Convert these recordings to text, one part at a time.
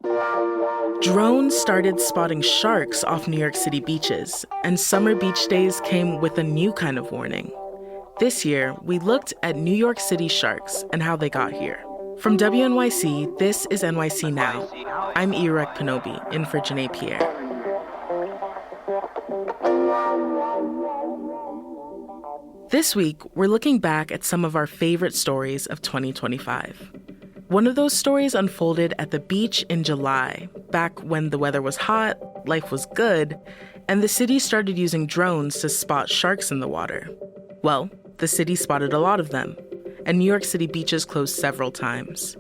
Drones started spotting sharks off New York City beaches, and summer beach days came with a new kind of warning. This year, we looked at New York City sharks and how they got here. From WNYC, this is NYC Now. I'm Irek Panobi, in for Janae Pierre. This week, we're looking back at some of our favorite stories of 2025. One of those stories unfolded at the beach in July, back when the weather was hot, life was good, and the city started using drones to spot sharks in the water. Well, the city spotted a lot of them, and New York City beaches closed several times.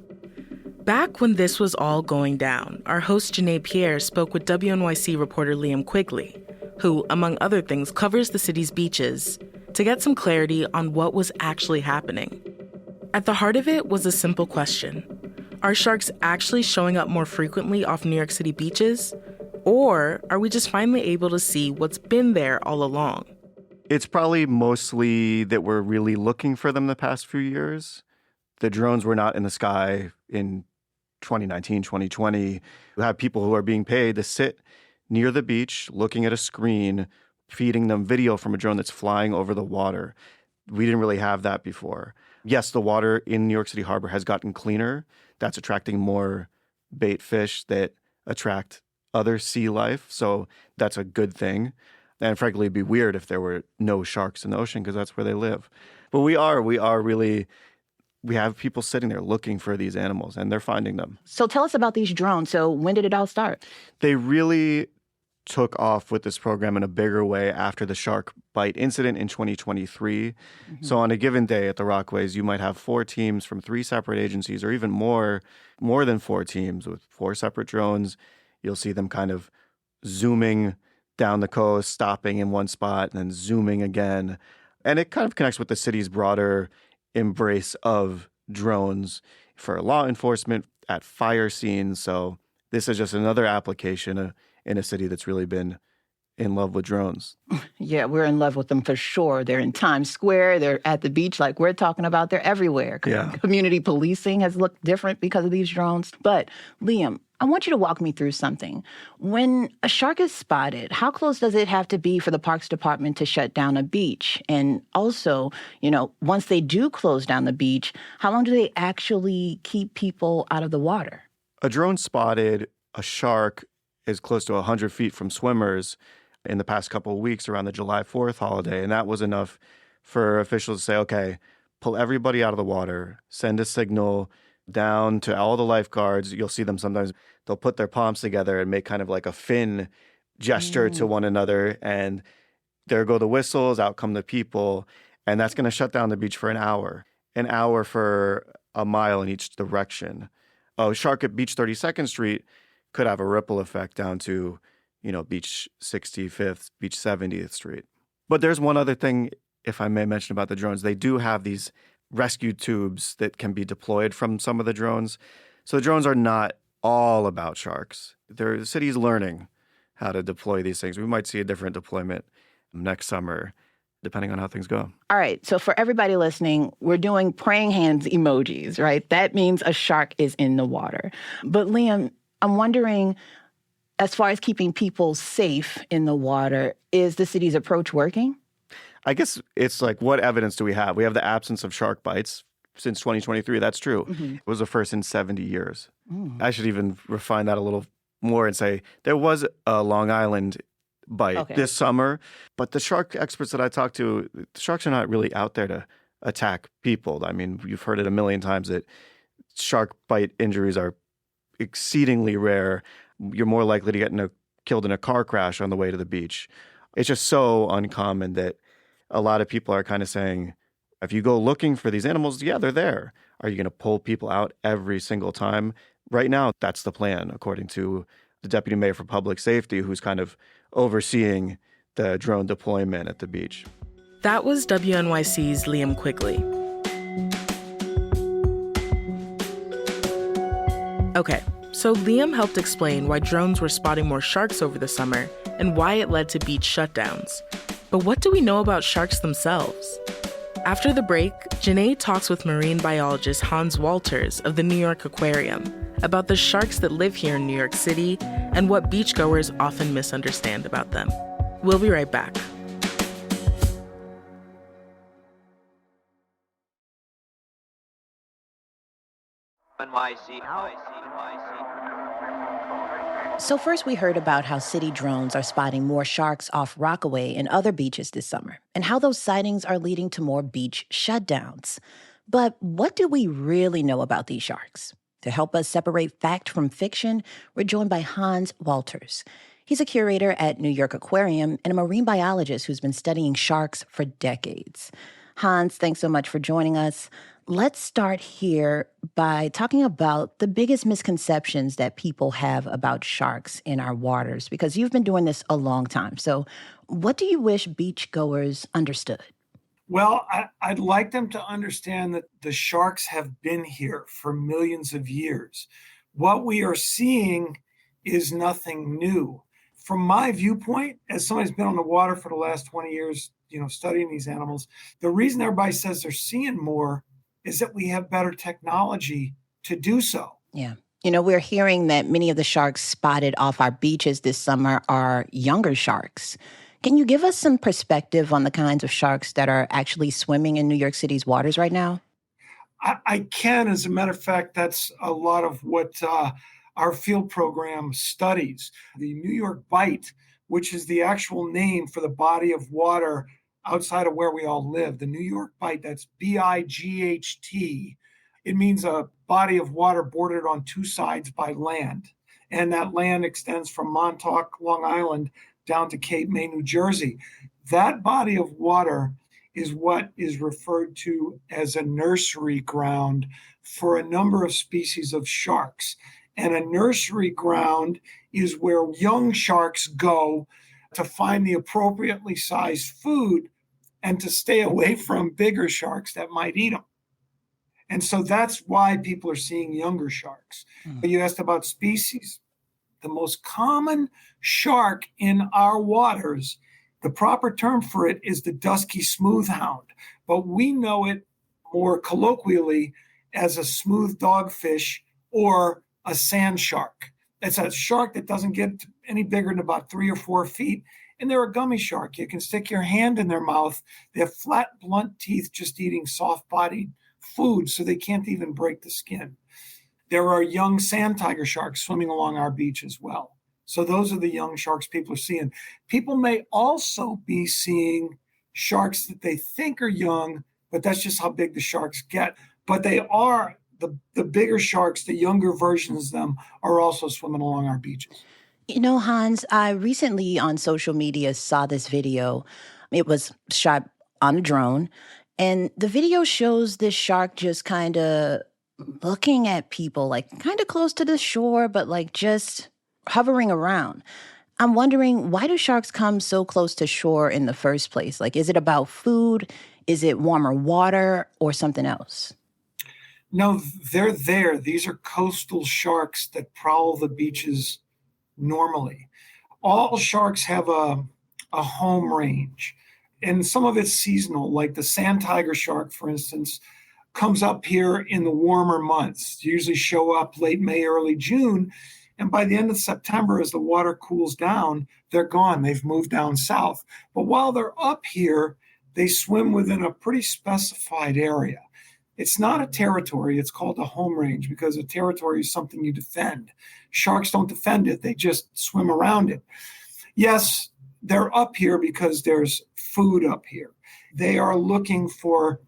Back when this was all going down, our host Janae Pierre spoke with WNYC reporter Liam Quigley, who, among other things, covers the city's beaches, to get some clarity on what was actually happening. At the heart of it was a simple question. Are sharks actually showing up more frequently off New York City beaches? Or are we just finally able to see what's been there all along? It's probably mostly that we're really looking for them the past few years. The drones were not in the sky in 2019, 2020. You have people who are being paid to sit near the beach, looking at a screen, feeding them video from a drone that's flying over the water. We didn't really have that before. Yes, the water in New York City Harbor has gotten cleaner. That's attracting more bait fish that attract other sea life. So that's a good thing. And frankly, it'd be weird if there were no sharks in the ocean because that's where they live. But we have people sitting there looking for these animals and they're finding them. So tell us about these drones. So when did it all start? They really took off with this program in a bigger way after the shark bite incident in 2023. Mm-hmm. So on a given day at the Rockaways, you might have 4 teams from 3 separate agencies, or even more than 4 teams with 4 separate drones. You'll see them kind of zooming down the coast, stopping in one spot, and then zooming again. And it kind of connects with the city's broader embrace of drones for law enforcement at fire scenes. So this is just another application in a city that's really been in love with drones. Yeah, we're in love with them for sure. They're in Times Square. They're at the beach like we're talking about. They're everywhere. Yeah. Community policing has looked different because of these drones. But Liam, I want you to walk me through something. When a shark is spotted, how close does it have to be for the Parks Department to shut down a beach? And also, once they do close down the beach, how long do they actually keep people out of the water? A drone spotted a shark is close to 100 feet from swimmers in the past couple of weeks around the July 4th holiday. And that was enough for officials to say, okay, pull everybody out of the water, send a signal down to all the lifeguards. You'll see them sometimes, they'll put their palms together and make kind of like a fin gesture to one another. And there go the whistles, out come the people. And that's going to shut down the beach for an hour for a mile in each direction. A shark at Beach 32nd Street could have a ripple effect down to, Beach 65th, Beach 70th Street. But there's one other thing, if I may mention about the drones. They do have these rescue tubes that can be deployed from some of the drones. So the drones are not all about sharks. The city's learning how to deploy these things. We might see a different deployment next summer, depending on how things go. All right. So for everybody listening, we're doing praying hands emojis, right? That means a shark is in the water. But Liam, I'm wondering, as far as keeping people safe in the water, is the city's approach working? I guess it's like, what evidence do we have? We have the absence of shark bites since 2023. That's true. Mm-hmm. It was the first in 70 years. I should even refine that a little more and say there was a Long Island bite this summer. But the shark experts that I talked to, the sharks are not really out there to attack people. I mean, you've heard it a million times that shark bite injuries are exceedingly rare. You're more likely to get killed in a car crash on the way to the beach. It's just so uncommon that a lot of people are kind of saying, if you go looking for these animals, yeah, they're there. Are you going to pull people out every single time? Right now, that's the plan, according to the Deputy Mayor for Public Safety, who's kind of overseeing the drone deployment at the beach. That was WNYC's Liam Quigley. Okay, so Liam helped explain why drones were spotting more sharks over the summer and why it led to beach shutdowns. But what do we know about sharks themselves? After the break, Janae talks with marine biologist Hans Walters of the New York Aquarium about the sharks that live here in New York City and what beachgoers often misunderstand about them. We'll be right back. NYC. So first we heard about how city drones are spotting more sharks off Rockaway and other beaches this summer, and how those sightings are leading to more beach shutdowns. But what do we really know about these sharks? To help us separate fact from fiction, we're joined by Hans Walters. He's a curator at New York Aquarium and a marine biologist who's been studying sharks for decades. Hans, thanks so much for joining us. Let's start here by talking about the biggest misconceptions that people have about sharks in our waters, because you've been doing this a long time. So what do you wish beachgoers understood? Well, I'd like them to understand that the sharks have been here for millions of years. What we are seeing is nothing new. From my viewpoint, as somebody who's been on the water for the last 20 years, studying these animals, the reason everybody says they're seeing more is that we have better technology to do so. Yeah. We're hearing that many of the sharks spotted off our beaches this summer are younger sharks. Can you give us some perspective on the kinds of sharks that are actually swimming in New York City's waters right now? I can. As a matter of fact, that's a lot of what our field program studies. The New York Bight, which is the actual name for the body of water outside of where we all live. The New York Bight, that's BIGHT. It means a body of water bordered on two sides by land. And that land extends from Montauk, Long Island, down to Cape May, New Jersey. That body of water is what is referred to as a nursery ground for a number of species of sharks. And a nursery ground is where young sharks go to find the appropriately sized food and to stay away from bigger sharks that might eat them. And so that's why people are seeing younger sharks. You asked about species. The most common shark in our waters, the proper term for it is the dusky smoothhound, but we know it more colloquially as a smooth dogfish or a sand shark. It's a shark that doesn't get any bigger than about 3 or 4 feet. And they're a gummy shark. You can stick your hand in their mouth. They have flat, blunt teeth just eating soft-bodied food, so they can't even break the skin. There are young sand tiger sharks swimming along our beach as well. So those are the young sharks people are seeing. People may also be seeing sharks that they think are young, but that's just how big the sharks get. But they are the bigger sharks, the younger versions of them, are also swimming along our beaches. Hans, I recently on social media saw this video. It was shot on a drone, and the video shows this shark just kind of looking at people, like kind of close to the shore, but like just hovering around. I'm wondering, why do sharks come so close to shore in the first place? Like, is it about food? Is it warmer water or something else? No, they're there. These are coastal sharks that prowl the beaches normally. All sharks have a home range, and some of it's seasonal, like the sand tiger shark, for instance, comes up here in the warmer months, usually show up late May, early June. And by the end of September, as the water cools down, they're gone. They've moved down south. But while they're up here, they swim within a pretty specified area. It's not a territory. It's called a home range because a territory is something you defend. Sharks don't defend it. They just swim around it. Yes, they're up here because there's food up here. They are looking for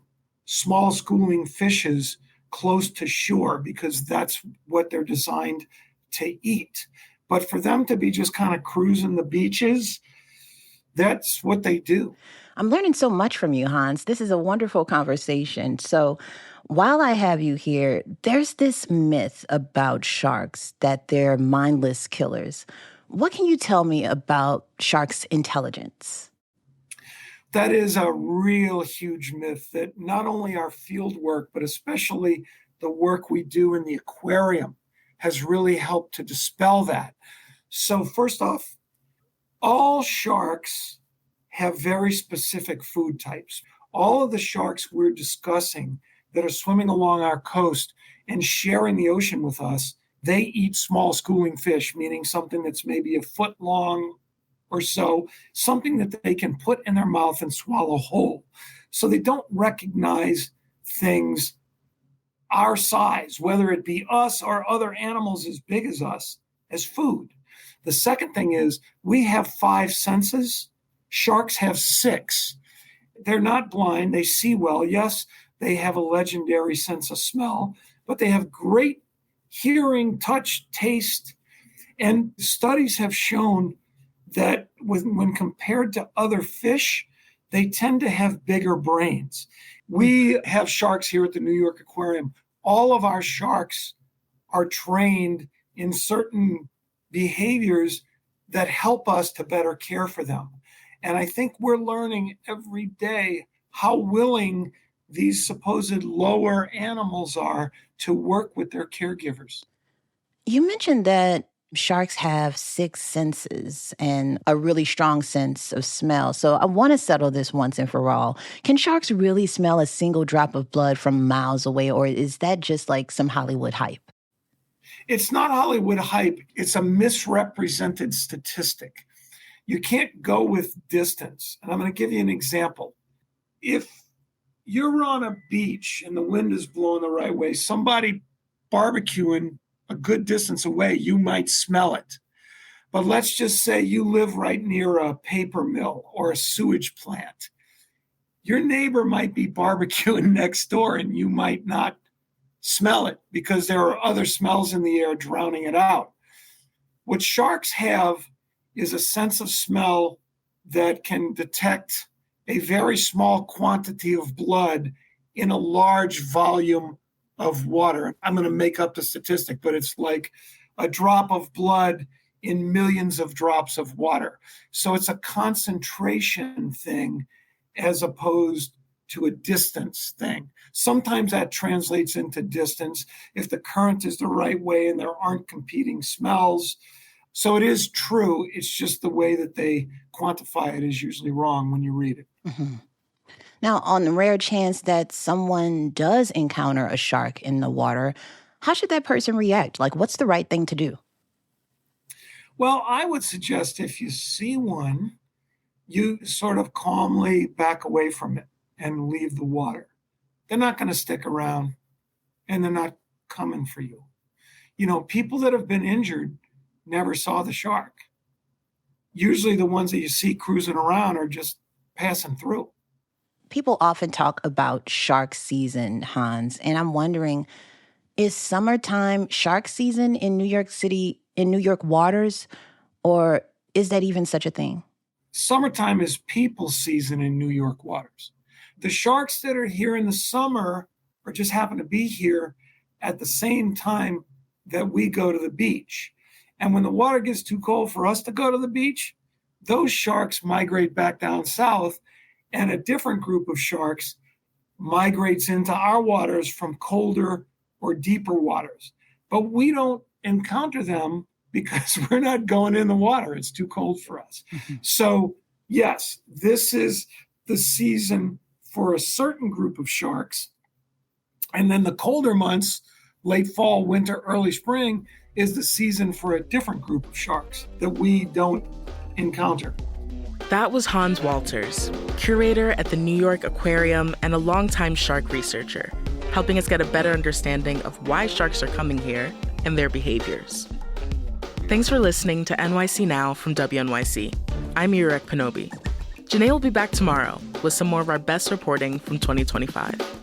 small schooling fishes close to shore because that's what they're designed to eat. But for them to be just kind of cruising the beaches, that's what they do. I'm learning so much from you, Hans. This is a wonderful conversation. So while I have you here, there's this myth about sharks that they're mindless killers. What can you tell me about sharks' intelligence? That is a real huge myth that not only our field work, but especially the work we do in the aquarium has really helped to dispel that. So first off, all sharks have very specific food types. All of the sharks we're discussing that are swimming along our coast and sharing the ocean with us they eat small schooling fish, meaning something that's maybe a foot long or so, something that they can put in their mouth and swallow whole. So they don't recognize things our size, whether it be us or other animals as big as us, as food. The second thing is we have 5 senses. Sharks have 6. They're not blind. They see well. Yes, they have a legendary sense of smell, but they have great hearing, touch, taste. And studies have shown that when compared to other fish, they tend to have bigger brains. We have sharks here at the New York Aquarium. All of our sharks are trained in certain behaviors that help us to better care for them. And I think we're learning every day how willing these supposed lower animals are to work with their caregivers. You mentioned that sharks have 6 senses and a really strong sense of smell. So I want to settle this once and for all. Can sharks really smell a single drop of blood from miles away, or is that just like some Hollywood hype? It's not Hollywood hype. It's a misrepresented statistic. You can't go with distance. And I'm going to give you an example. If you're on a beach and the wind is blowing the right way, somebody barbecuing a good distance away, you might smell it. But let's just say you live right near a paper mill or a sewage plant. Your neighbor might be barbecuing next door and you might not smell it because there are other smells in the air drowning it out. What sharks have is a sense of smell that can detect a very small quantity of blood in a large volume of water. I'm going to make up the statistic, but it's like a drop of blood in millions of drops of water. So it's a concentration thing as opposed to a distance thing. Sometimes that translates into distance if the current is the right way and there aren't competing smells. So it is true. It's just the way that they quantify it is usually wrong when you read it. Mm-hmm. Now, on the rare chance that someone does encounter a shark in the water, how should that person react? Like, what's the right thing to do? Well, I would suggest if you see one, you sort of calmly back away from it and leave the water. They're not going to stick around and they're not coming for you. You know, people that have been injured never saw the shark. Usually the ones that you see cruising around are just passing through. People often talk about shark season, Hans, and I'm wondering, is summertime shark season in New York City, in New York waters, or is that even such a thing? Summertime is people season in New York waters. The sharks that are here in the summer or just happen to be here at the same time that we go to the beach. And when the water gets too cold for us to go to the beach, those sharks migrate back down south, and a different group of sharks migrates into our waters from colder or deeper waters. But we don't encounter them because we're not going in the water. It's too cold for us. Mm-hmm. So, yes, this is the season for a certain group of sharks. And then the colder months, late fall, winter, early spring, is the season for a different group of sharks that we don't encounter. That was Hans Walters, curator at the New York Aquarium and a longtime shark researcher, helping us get a better understanding of why sharks are coming here and their behaviors. Thanks for listening to NYC Now from WNYC. I'm Yurek Panobi. Janae will be back tomorrow with some more of our best reporting from 2025.